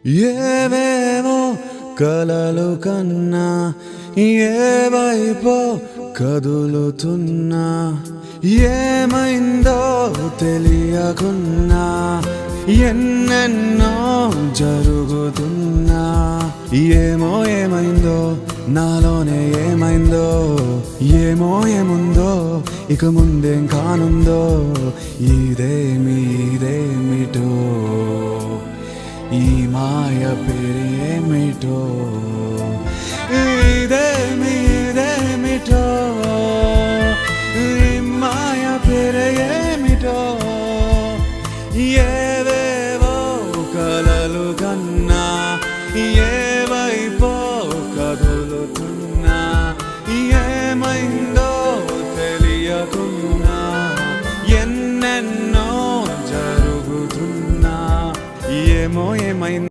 ఏవేవో కలలు కన్నా ఏవైపో కదులుతున్నా ఏమైందో తెలియకున్నా ఎన్నెన్నో జరుగుతున్నా ఏమో ఏమైందో నాలోనే ఏమైందో ఏమో ఏముందో ఇక ముందేం కానుందో ఇదేమిటో ఈ మాయ పేరేమిటో ఇదేమిటో ఈ మాయ పేరేమిటో ఏవేవో కలలు కన్నా